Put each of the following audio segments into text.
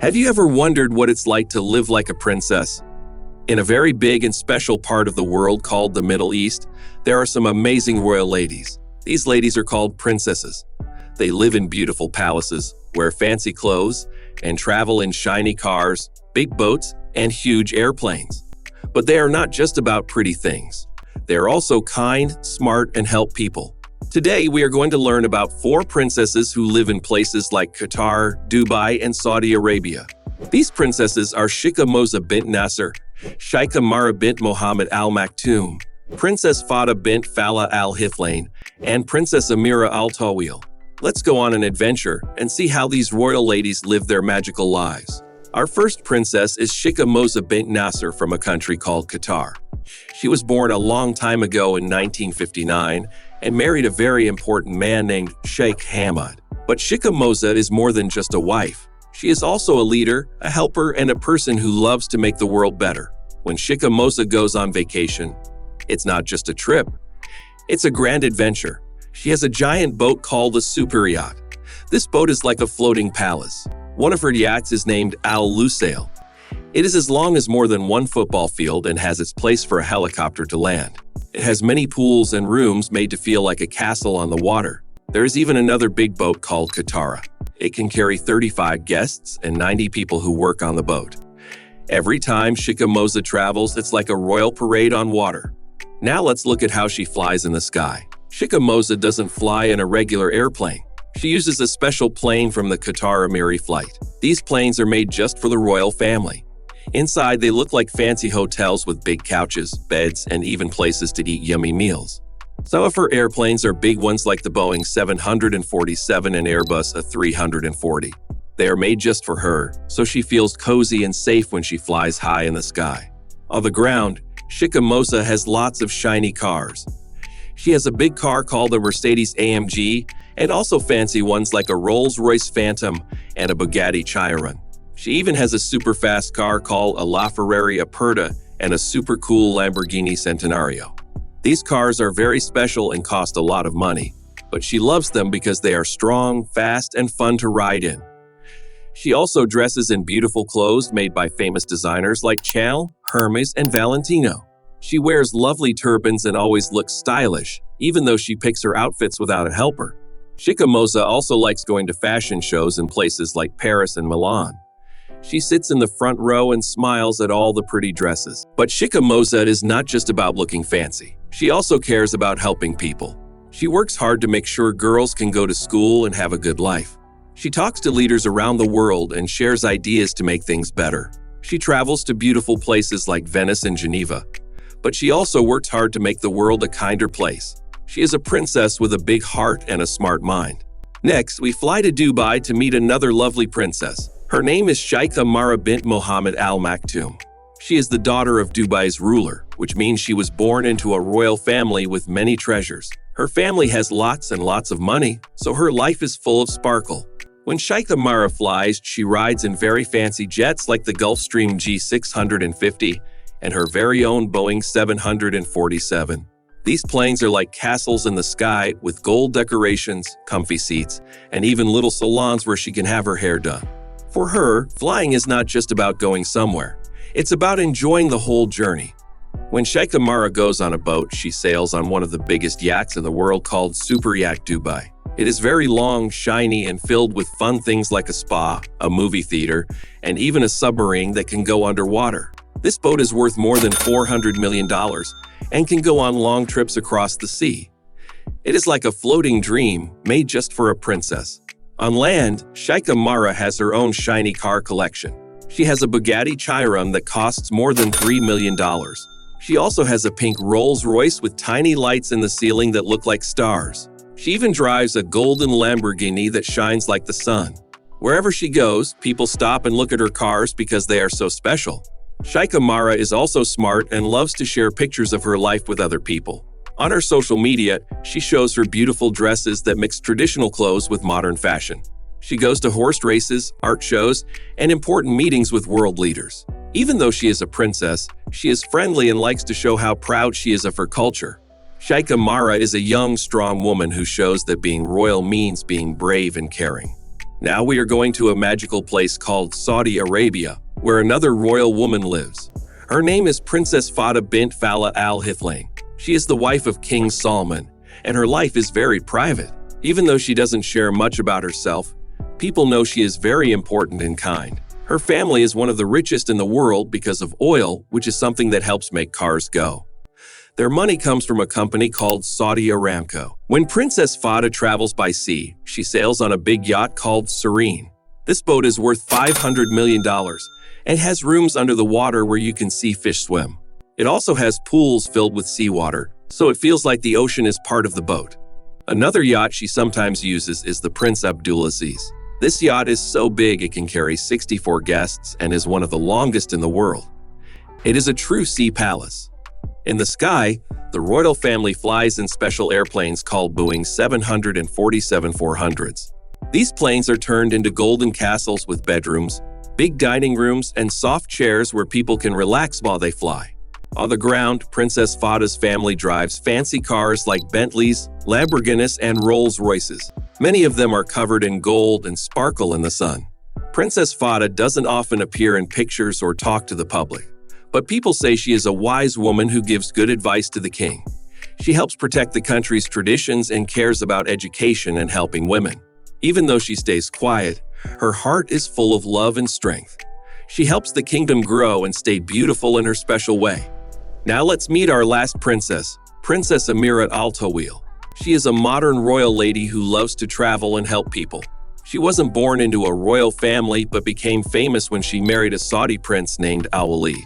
Have you ever wondered what it's like to live like a princess? In a very big and special part of the world called the Middle East, there are some amazing royal ladies. These ladies are called princesses. They live in beautiful palaces, wear fancy clothes, and travel in shiny cars, big boats, and huge airplanes. But they are not just about pretty things. They are also kind, smart, and help people. Today, we are going to learn about 4 princesses who live in places like Qatar, Dubai, and Saudi Arabia. These princesses are Shikha Moza bint Nasser, Sheikha Mahra bint Mohammed al Maktoum, Princess Fahda bint Falah al Hithlain, and Princess Ameerah al Taweel. Let's go on an adventure and see how these royal ladies live their magical lives. Our first princess is Shikha Moza bint Nasser from a country called Qatar. She was born a long time ago in 1959 and married a very important man named Sheikh Hamad. But Shikha Moza is more than just a wife. She is also a leader, a helper, and a person who loves to make the world better. When Shikha Moza goes on vacation, it's not just a trip. It's a grand adventure. She has a giant boat called a superyacht. This boat is like a floating palace. One of her yachts is named Al Lusail. It is as long as more than one football field and has its place for a helicopter to land. It has many pools and rooms made to feel like a castle on the water. There is even another big boat called Qatar. It can carry 35 guests and 90 people who work on the boat. Every time Shikha Moza travels, it's like a royal parade on water. Now let's look at how she flies in the sky. Shikha Moza doesn't fly in a regular airplane. She uses a special plane from the Qatar Ameerah flight. These planes are made just for the royal family. Inside, they look like fancy hotels with big couches, beds, and even places to eat yummy meals. Some of her airplanes are big ones like the Boeing 747 and Airbus A340. They are made just for her, so she feels cozy and safe when she flies high in the sky. On the ground, Shikha Moza has lots of shiny cars. She has a big car called a Mercedes-AMG and also fancy ones like a Rolls-Royce Phantom and a Bugatti Chiron. She even has a super fast car called a LaFerrari Aperta and a super cool Lamborghini Centenario. These cars are very special and cost a lot of money, but she loves them because they are strong, fast, and fun to ride in. She also dresses in beautiful clothes made by famous designers like Chanel, Hermes, and Valentino. She wears lovely turbans and always looks stylish, even though she picks her outfits without a helper. Shikha Moza also likes going to fashion shows in places like Paris and Milan. She sits in the front row and smiles at all the pretty dresses. But Shikha Moza is not just about looking fancy. She also cares about helping people. She works hard to make sure girls can go to school and have a good life. She talks to leaders around the world and shares ideas to make things better. She travels to beautiful places like Venice and Geneva. But she also works hard to make the world a kinder place. She is a princess with a big heart and a smart mind. Next, we fly to Dubai to meet another lovely princess. Her name is Sheikha Mahra bint Mohammed al Maktoum. She is the daughter of Dubai's ruler, which means she was born into a royal family with many treasures. Her family has lots and lots of money, so her life is full of sparkle. When Sheikha Mahra flies, she rides in very fancy jets like the Gulfstream G650 and her very own Boeing 747. These planes are like castles in the sky with gold decorations, comfy seats, and even little salons where she can have her hair done. For her, flying is not just about going somewhere. It's about enjoying the whole journey. When Sheikha Mahra goes on a boat, she sails on one of the biggest yachts in the world called Superyacht Dubai. It is very long, shiny, and filled with fun things like a spa, a movie theater, and even a submarine that can go underwater. This boat is worth more than $400 million and can go on long trips across the sea. It is like a floating dream made just for a princess. On land, Sheikha Mahra has her own shiny car collection. She has a Bugatti Chiron that costs more than $3 million. She also has a pink Rolls-Royce with tiny lights in the ceiling that look like stars. She even drives a golden Lamborghini that shines like the sun. Wherever she goes, people stop and look at her cars because they are so special. Sheikha Mahra is also smart and loves to share pictures of her life with other people. On her social media, she shows her beautiful dresses that mix traditional clothes with modern fashion. She goes to horse races, art shows, and important meetings with world leaders. Even though she is a princess, she is friendly and likes to show how proud she is of her culture. Sheikha Mahra is a young, strong woman who shows that being royal means being brave and caring. Now we are going to a magical place called Saudi Arabia, where another royal woman lives. Her name is Princess Fahda bint Falah al Hithlain. She is the wife of King Salman, and her life is very private. Even though she doesn't share much about herself, people know she is very important and kind. Her family is one of the richest in the world because of oil, which is something that helps make cars go. Their money comes from a company called Saudi Aramco. When Princess Fahda travels by sea, she sails on a big yacht called Serene. This boat is worth $500 million and has rooms under the water where you can see fish swim. It also has pools filled with seawater, so it feels like the ocean is part of the boat. Another yacht she sometimes uses is the Prince Abdulaziz. This yacht is so big it can carry 64 guests and is one of the longest in the world. It is a true sea palace. In the sky, the royal family flies in special airplanes called Boeing 747-400s. These planes are turned into golden castles with bedrooms, big dining rooms, and soft chairs where people can relax while they fly. On the ground, Princess Fahda's family drives fancy cars like Bentleys, Lamborghinis, and Rolls-Royces. Many of them are covered in gold and sparkle in the sun. Princess Fahda doesn't often appear in pictures or talk to the public, but people say she is a wise woman who gives good advice to the king. She helps protect the country's traditions and cares about education and helping women. Even though she stays quiet, her heart is full of love and strength. She helps the kingdom grow and stay beautiful in her special way. Now let's meet our last princess, Princess Ameerah Al Taweel. She is a modern royal lady who loves to travel and help people. She wasn't born into a royal family but became famous when she married a Saudi prince named Al-Walid.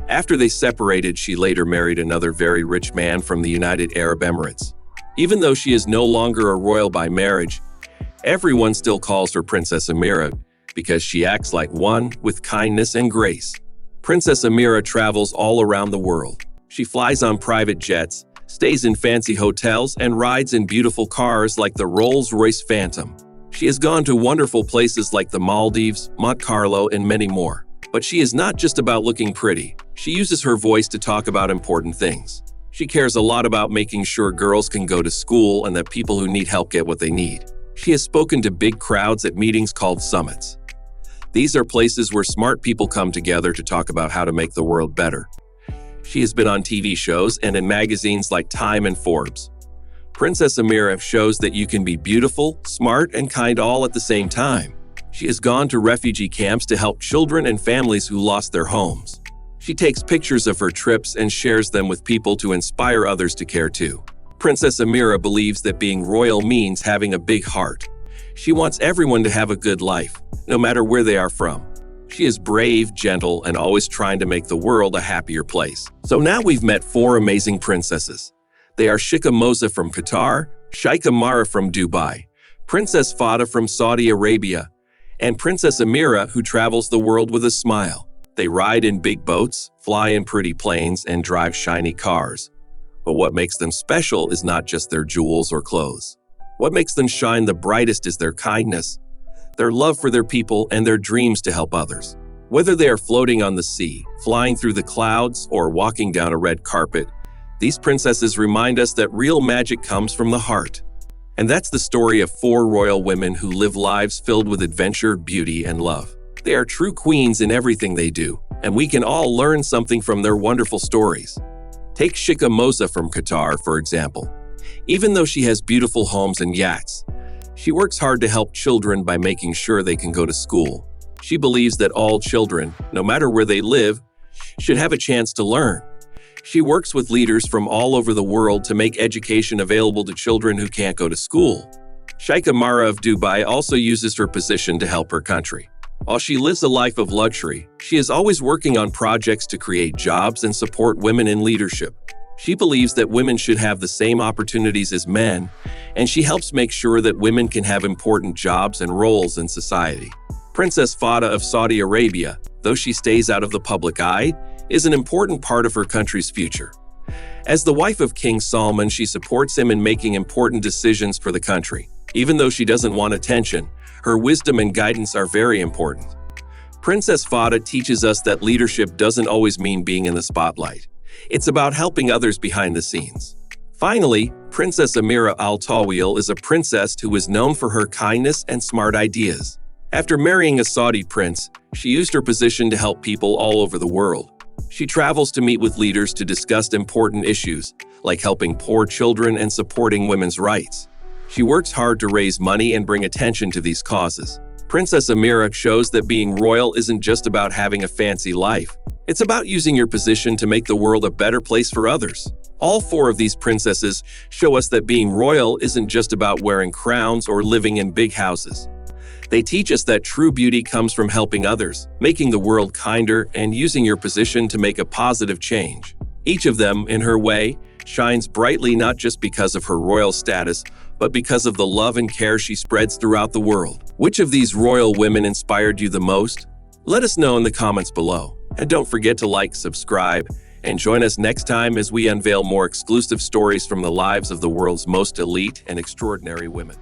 After they separated, she later married another very rich man from the United Arab Emirates. Even though she is no longer a royal by marriage, everyone still calls her Princess Ameerah because she acts like one with kindness and grace. Princess Ameerah travels all around the world. She flies on private jets, stays in fancy hotels, and rides in beautiful cars like the Rolls-Royce Phantom. She has gone to wonderful places like the Maldives, Monte Carlo, and many more. But she is not just about looking pretty. She uses her voice to talk about important things. She cares a lot about making sure girls can go to school and that people who need help get what they need. She has spoken to big crowds at meetings called summits. These are places where smart people come together to talk about how to make the world better. She has been on TV shows and in magazines like Time and Forbes. Princess Ameerah shows that you can be beautiful, smart, and kind all at the same time. She has gone to refugee camps to help children and families who lost their homes. She takes pictures of her trips and shares them with people to inspire others to care too. Princess Ameerah believes that being royal means having a big heart. She wants everyone to have a good life, no matter where they are from. She is brave, gentle, and always trying to make the world a happier place. So now we've met 4 amazing princesses. They are Shikha Moza from Qatar, Sheikha Mahra from Dubai, Princess Fahda from Saudi Arabia, and Princess Ameerah, who travels the world with a smile. They ride in big boats, fly in pretty planes, and drive shiny cars. But what makes them special is not just their jewels or clothes. What makes them shine the brightest is their kindness, their love for their people, and their dreams to help others. Whether they are floating on the sea, flying through the clouds, or walking down a red carpet, these princesses remind us that real magic comes from the heart. And that's the story of 4 royal women who live lives filled with adventure, beauty, and love. They are true queens in everything they do, and we can all learn something from their wonderful stories. Take Shikha Moza from Qatar, for example. Even though she has beautiful homes and yachts, she works hard to help children by making sure they can go to school. She believes that all children, no matter where they live, should have a chance to learn. She works with leaders from all over the world to make education available to children who can't go to school. Sheikha Mahra of Dubai also uses her position to help her country. While she lives a life of luxury, she is always working on projects to create jobs and support women in leadership. She believes that women should have the same opportunities as men, and she helps make sure that women can have important jobs and roles in society. Princess Fahda of Saudi Arabia, though she stays out of the public eye, is an important part of her country's future. As the wife of King Salman, she supports him in making important decisions for the country. Even though she doesn't want attention, her wisdom and guidance are very important. Princess Fahda teaches us that leadership doesn't always mean being in the spotlight. It's about helping others behind the scenes. Finally, Princess Ameerah Al Taweel is a princess who is known for her kindness and smart ideas. After marrying a Saudi prince, she used her position to help people all over the world. She travels to meet with leaders to discuss important issues, like helping poor children and supporting women's rights. She works hard to raise money and bring attention to these causes. Princess Ameerah shows that being royal isn't just about having a fancy life. It's about using your position to make the world a better place for others. All four of these princesses show us that being royal isn't just about wearing crowns or living in big houses. They teach us that true beauty comes from helping others, making the world kinder, and using your position to make a positive change. Each of them, in her way, shines brightly not just because of her royal status, but because of the love and care she spreads throughout the world. Which of these royal women inspired you the most? Let us know in the comments below. And don't forget to like, subscribe, and join us next time as we unveil more exclusive stories from the lives of the world's most elite and extraordinary women.